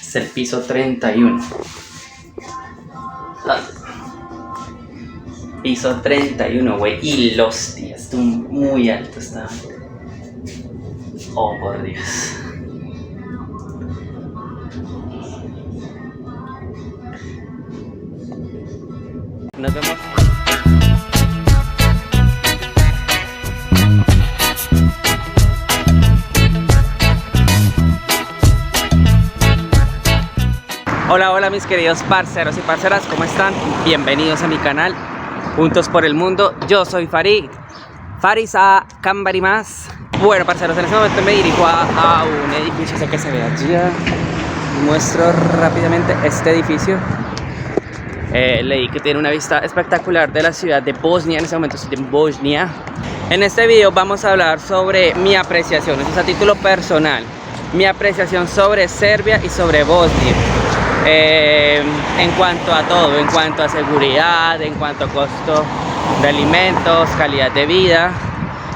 Es el piso 31. Piso 31, güey. Y los días, estuvo muy alto estaba. Oh, por Dios. Nos vemos. Hola mis queridos parceros y parceras, ¿cómo están? Bienvenidos a mi canal Juntos por el Mundo. Yo soy Farid Farisa Cambarimas. Bueno parceros, en este momento me dirijo a un edificio, sé que se ve allá. Muestro rápidamente este edificio. Leí que tiene una vista espectacular de la ciudad de Bosnia. En este momento estoy en Bosnia. En este video vamos a hablar sobre mi apreciación, eso es a título personal, mi apreciación sobre Serbia y sobre Bosnia. En cuanto a todo, en cuanto a seguridad, en cuanto a costo de alimentos, calidad de vida,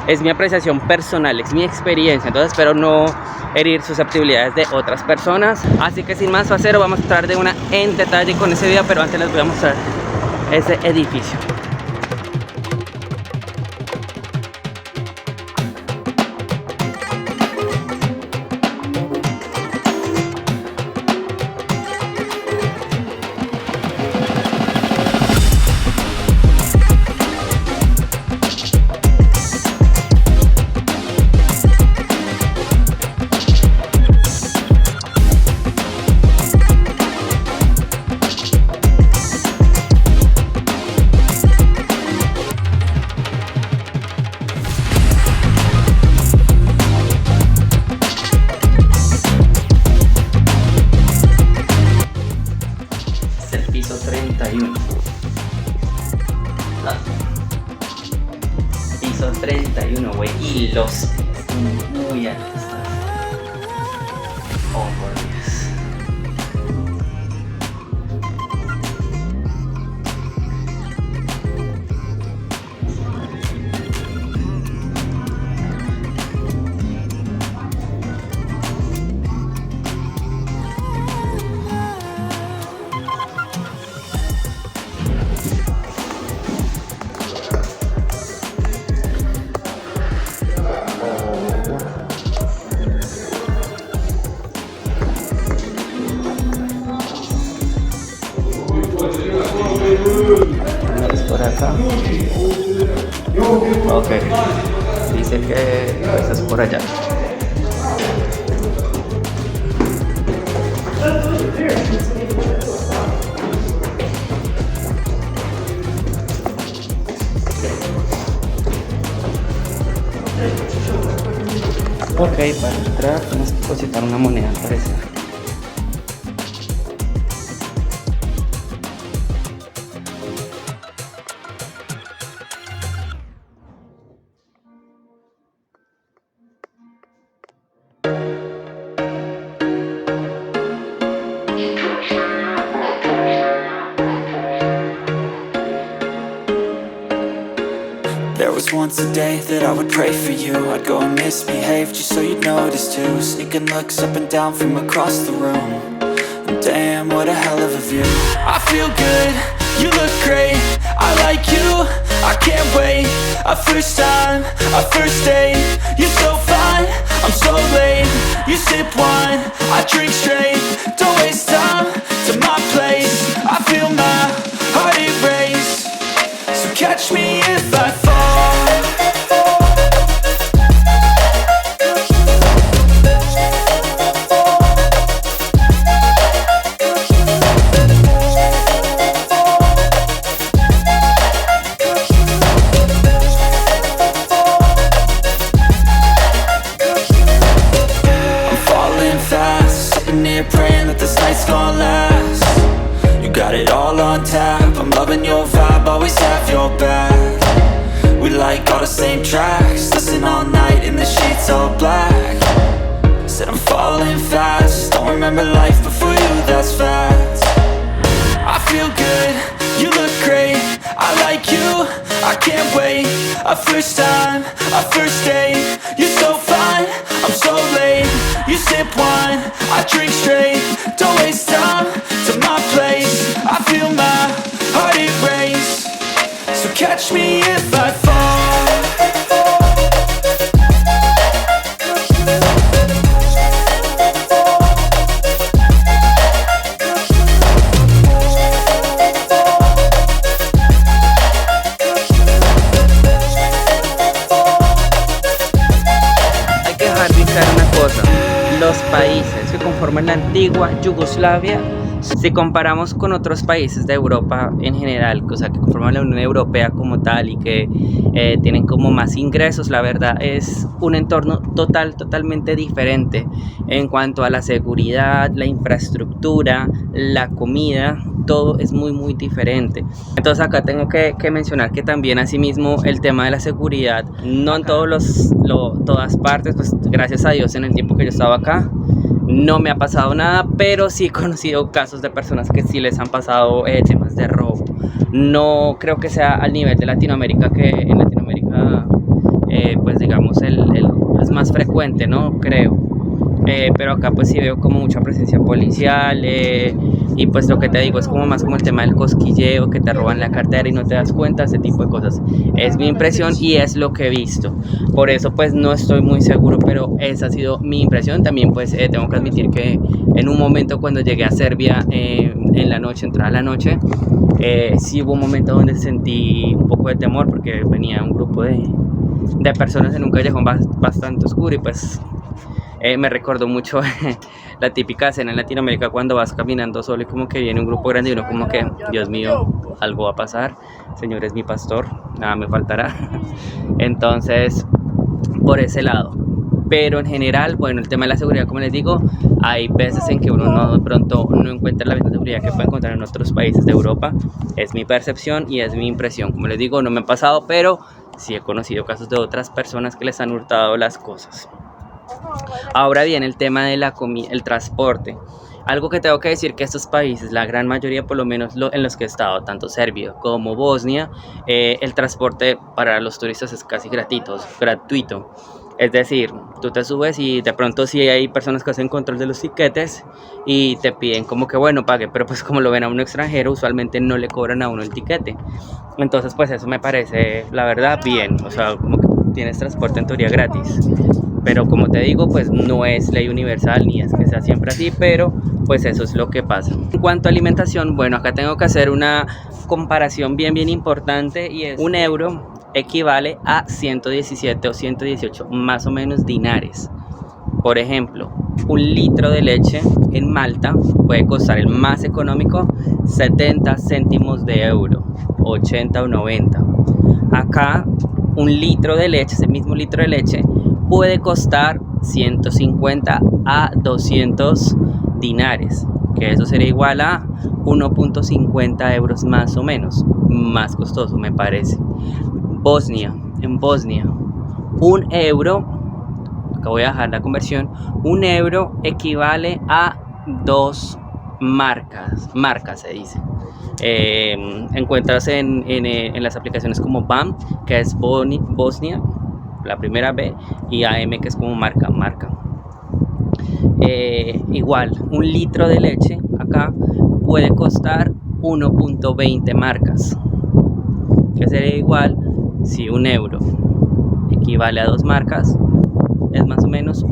es mi apreciación personal, es mi experiencia, entonces espero no herir susceptibilidades de otras personas. Así que sin más parcero, vamos a entrar de una en detalle con ese video, pero antes les voy a mostrar ese edificio. Piso 31. Piso 31, güey. Y los muy altos. Oh, por Dios. Por acá. Ok. Dice que eso es por allá. Ok, para entrar tenemos que depositar una moneda, parece. There was once a day that I would pray for you. I'd go and misbehave just so you'd notice too. Sneaking looks up and down from across the room. And damn, what a hell of a view. I feel good, you look great. I like you, I can't wait. A first time, a first date. You're so fine, I'm so late. You sip wine, I drink straight. Don't waste time to my place. I feel my heart erase. So catch me if I fall. Praying that this night's gonna last. You got it all on tap. I'm loving your vibe, always have your back. We like all the same tracks. Listen all night in the sheets all black. Said I'm falling fast. Don't remember life before you, that's fact. I feel good, you look great. I like you, I can't wait. A first time, a first date. You're so fine, I'm so late. sip wine, I drink straight. Don't waste time to my place. I feel my heart it race. So catch me if I fall. Los países que conforman la antigua Yugoslavia, si comparamos con otros países de Europa en general, o sea, que conforman la Unión Europea como tal y que tienen como más ingresos, la verdad es un entorno totalmente diferente en cuanto a la seguridad, la infraestructura, la comida, todo es muy diferente. Entonces acá tengo que mencionar que también asimismo el tema de la seguridad, no en todas partes, pues gracias a Dios en el tiempo que yo estaba acá no me ha pasado nada, pero sí he conocido casos de personas que sí les han pasado temas de robo. No creo que sea al nivel de Latinoamérica, que en Latinoamérica pues digamos es más frecuente, ¿no? Creo. Pero acá pues sí veo como mucha presencia policial y pues lo que te digo es como más como el tema del cosquilleo, que te roban la cartera y no te das cuenta, ese tipo de cosas. Es mi impresión y es lo que he visto. Por eso pues no estoy muy seguro, pero esa ha sido mi impresión. También pues tengo que admitir que en un momento cuando llegué a Serbia en la noche, entrada la noche, sí hubo un momento donde sentí un poco de temor porque venía un grupo de personas en un callejón bastante oscuro y pues me recordó mucho la típica escena en Latinoamérica cuando vas caminando solo y como que viene un grupo grande y uno como que, Dios mío, algo va a pasar, Señor es mi pastor, nada me faltará. Entonces, por ese lado. Pero en general, bueno, el tema de la seguridad, como les digo, hay veces en que uno de pronto no encuentra la misma seguridad que puede encontrar en otros países de Europa. Es mi percepción y es mi impresión. Como les digo, no me ha pasado, pero sí he conocido casos de otras personas que les han hurtado las cosas. Ahora bien, el tema de el transporte. Algo que tengo que decir que estos países, la gran mayoría por lo menos en los que he estado, tanto Serbia como Bosnia, el transporte para los turistas es casi gratuito. Es decir, tú te subes y de pronto sí hay personas que hacen control de los tiquetes y te piden como que bueno, pague, pero pues como lo ven a uno extranjero, usualmente no le cobran a uno el tiquete. Entonces pues eso me parece, la verdad, bien, o sea, como que tienes transporte en teoría gratis. Pero como te digo, pues no es ley universal ni es que sea siempre así, pero pues eso es lo que pasa. En cuanto a alimentación, bueno, acá tengo que hacer una comparación bien importante y es 1 euro equivale a 117 o 118 más o menos dinares. Por ejemplo, 1 litro de leche en Malta puede costar, el más económico, 70 céntimos de euro, 80 o 90. Acá 1 litro de leche, ese mismo litro de leche, puede costar 150 a 200 dinares, que eso sería igual a 1.50 euros más o menos, más costoso me parece. En Bosnia, 1 euro, acá voy a dejar la conversión, 1 euro equivale a 2 marcas se dice. Encuentras en las aplicaciones como BAM, que es Bosnia, la primera B, y AM, que es como marca. Igual, 1 litro de leche acá puede costar 1.20 marcas, que sería igual, si 1 euro equivale a 2 marcas, es más o menos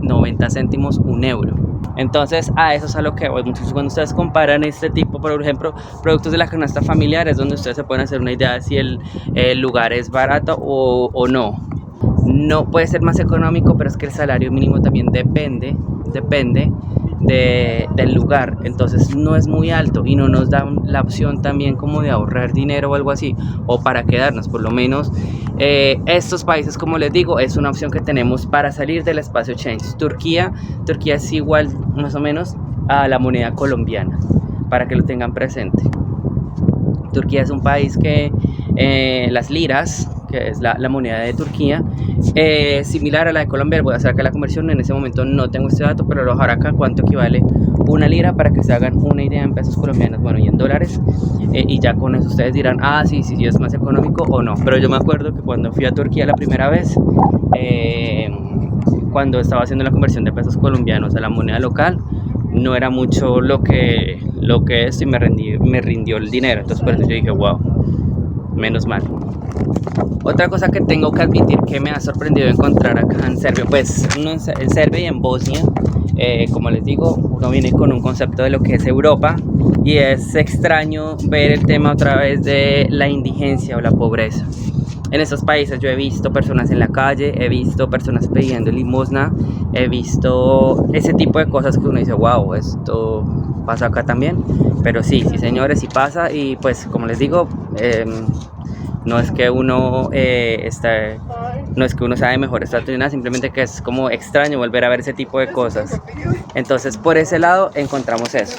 90 céntimos 1 euro. Entonces a eso es a lo que voy. Muchos cuando ustedes comparan este tipo, por ejemplo, productos de la canasta familiar, es donde ustedes se pueden hacer una idea de si el lugar es barato o no. No puede ser más económico, pero es que el salario mínimo también depende del lugar, entonces no es muy alto y no nos da la opción también como de ahorrar dinero o algo así, o para quedarnos. Por lo menos estos países, como les digo, es una opción que tenemos para salir del espacio Schengen. Turquía es igual más o menos a la moneda colombiana, para que lo tengan presente. Turquía es un país que las liras, que es la moneda de Turquía, similar a la de Colombia. Voy a hacer acá la conversión, en ese momento no tengo este dato, pero lo voy a dejar acá cuánto equivale 1 lira para que se hagan una idea en pesos colombianos, bueno, y en dólares, y ya con eso ustedes dirán, sí es más económico o no. Pero yo me acuerdo que cuando fui a Turquía la primera vez, cuando estaba haciendo la conversión de pesos colombianos a la moneda local, no era mucho lo que es, y me rindió el dinero. Entonces por eso yo dije, wow, menos mal. Otra cosa que tengo que admitir que me ha sorprendido encontrar acá en Serbia, pues en Serbia y en Bosnia, como les digo, uno viene con un concepto de lo que es Europa, y es extraño ver el tema otra vez de la indigencia o la pobreza. En estos países yo he visto personas en la calle, he visto personas pidiendo limosna, he visto ese tipo de cosas que uno dice, wow, esto pasa acá también. Pero sí señores, sí pasa. Y pues como les digo, no es que uno no es que uno sabe mejor esta doctrina, simplemente que es como extraño volver a ver ese tipo de cosas. Entonces por ese lado encontramos eso.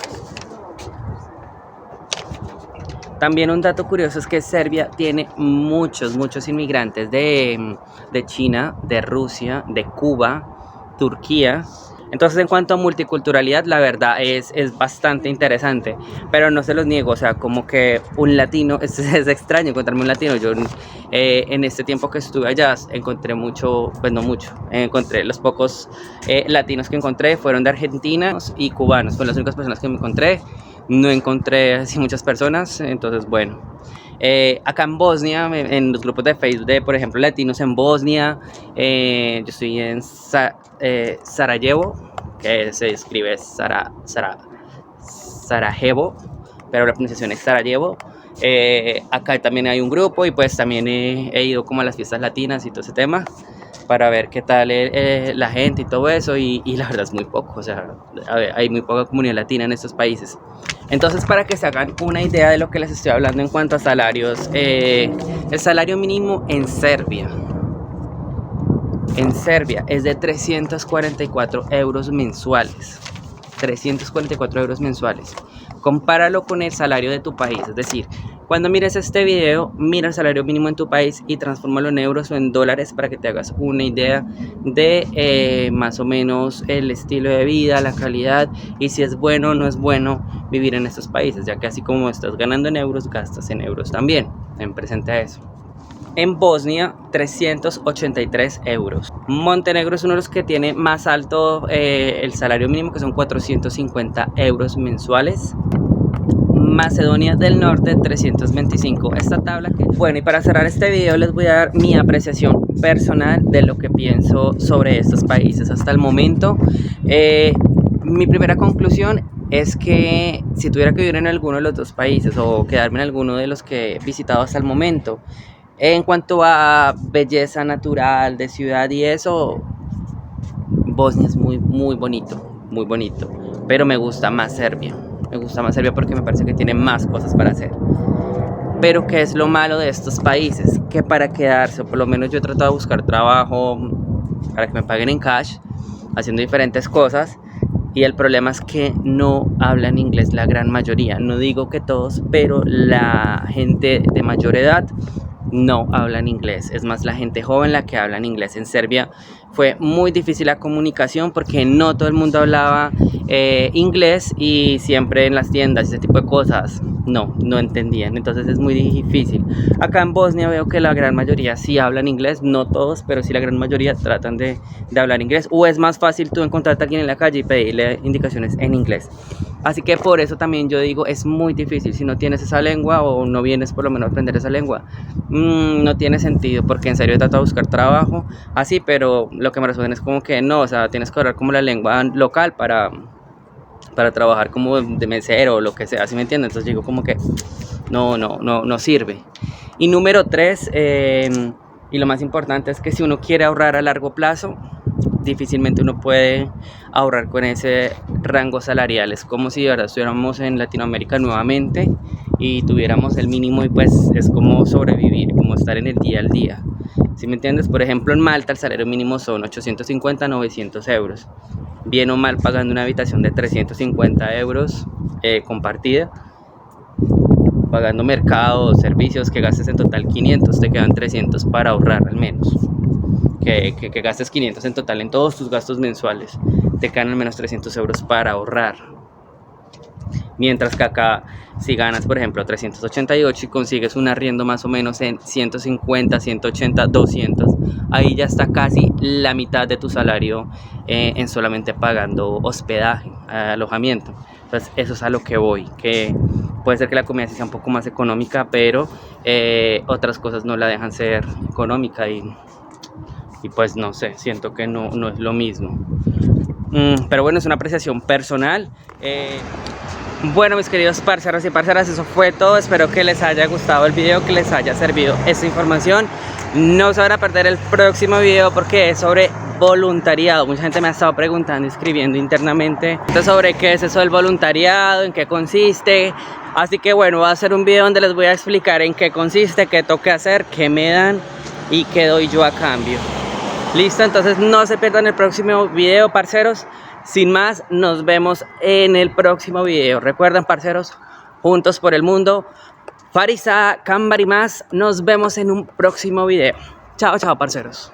También un dato curioso es que Serbia tiene muchos inmigrantes de China, de Rusia, de Cuba, Turquía. Entonces en cuanto a multiculturalidad, la verdad es bastante interesante, pero no se los niego, o sea, como que un latino, es extraño encontrarme un latino. Yo en este tiempo que estuve allá encontré mucho, pues no mucho, encontré los pocos latinos que encontré fueron de argentinos y cubanos, fueron las únicas personas que me encontré. No encontré así muchas personas, entonces bueno. Acá en Bosnia, en los grupos de Facebook de, por ejemplo, latinos en Bosnia, yo estoy en Sarajevo, que se escribe Sarajevo, pero la pronunciación es Sarajevo. Acá también hay un grupo, y pues también he ido como a las fiestas latinas y todo ese tema, para ver qué tal la gente y todo eso, y la verdad es muy poco, o sea, hay muy poca comunidad latina en estos países. Entonces, para que se hagan una idea de lo que les estoy hablando en cuanto a salarios, el salario mínimo en Serbia es de 344 euros mensuales. 344 euros mensuales. Compáralo con el salario de tu país, es decir, cuando mires este video, mira el salario mínimo en tu país y transfórmalo en euros o en dólares para que te hagas una idea de más o menos el estilo de vida, la calidad, y si es bueno o no es bueno vivir en estos países, ya que así como estás ganando en euros, gastas en euros también. Ten presente a eso. En Bosnia, 383 euros. Montenegro es uno de los que tiene más alto el salario mínimo, que son 450 euros mensuales. Macedonia del Norte, 325. Esta tabla que... Bueno, y para cerrar este video les voy a dar mi apreciación personal de lo que pienso sobre estos países hasta el momento. Mi primera conclusión es que si tuviera que vivir en alguno de los dos países o quedarme en alguno de los que he visitado hasta el momento, en cuanto a belleza natural de ciudad y eso, Bosnia es muy bonito, pero me gusta más Serbia. Me gusta más Serbia porque me parece que tiene más cosas para hacer. Pero ¿qué es lo malo de estos países? Que para quedarse, o por lo menos yo he tratado de buscar trabajo para que me paguen en cash, haciendo diferentes cosas, y el problema es que no hablan inglés la gran mayoría. No digo que todos, pero la gente de mayor edad no hablan inglés. Es más, la gente joven la que habla inglés. En Serbia fue muy difícil la comunicación porque no todo el mundo hablaba inglés, y siempre en las tiendas, ese tipo de cosas, no entendían. Entonces es muy difícil. Acá en Bosnia veo que la gran mayoría sí hablan inglés, no todos, pero sí la gran mayoría tratan de hablar inglés, o es más fácil tú encontrarte a alguien en la calle y pedirle indicaciones en inglés. Así que por eso también yo digo, es muy difícil. Si no tienes esa lengua o no vienes por lo menos a aprender esa lengua, no tiene sentido, porque en serio he tratado de buscar trabajo así, pero lo que me resuena es como que no, o sea, tienes que hablar como la lengua local para trabajar como de mesero o lo que sea, ¿sí me entiendes? Entonces digo como que no sirve. Y número 3, y lo más importante, es que si uno quiere ahorrar a largo plazo, difícilmente uno puede ahorrar con ese rango salarial. Es como si de verdad estuviéramos en Latinoamérica nuevamente y tuviéramos el mínimo, y pues es como sobrevivir, como estar en el día al día, ¿sí me entiendes? Por ejemplo, en Malta el salario mínimo son 850 900 euros, bien o mal pagando una habitación de 350 euros compartida, pagando mercado, servicios, que gastes en total 500, te quedan 300 para ahorrar al menos. Que gastes 500 en total en todos tus gastos mensuales, te quedan al menos 300 euros para ahorrar. Mientras que acá, si ganas, por ejemplo, 388 y consigues un arriendo más o menos en 150, 180, 200, ahí ya está casi la mitad de tu salario en solamente pagando hospedaje, alojamiento. Entonces, eso es a lo que voy, que puede ser que la comida sí sea un poco más económica, pero otras cosas no la dejan ser económica y pues no sé, siento que no es lo mismo. Pero bueno, es una apreciación personal. Bueno, mis queridos parceros y parceras, eso fue todo. Espero que les haya gustado el video, que les haya servido esta información. No se van a perder el próximo video porque es sobre voluntariado. Mucha gente me ha estado preguntando, escribiendo internamente sobre qué es eso del voluntariado, en qué consiste. Así que bueno, voy a hacer un video donde les voy a explicar en qué consiste, qué toca hacer, qué me dan y qué doy yo a cambio. Listo, entonces no se pierdan el próximo video, parceros. Sin más, nos vemos en el próximo video. Recuerden, parceros, juntos por el mundo. Fari Saá Cambari más. Nos vemos en un próximo video. Chao, chao, parceros.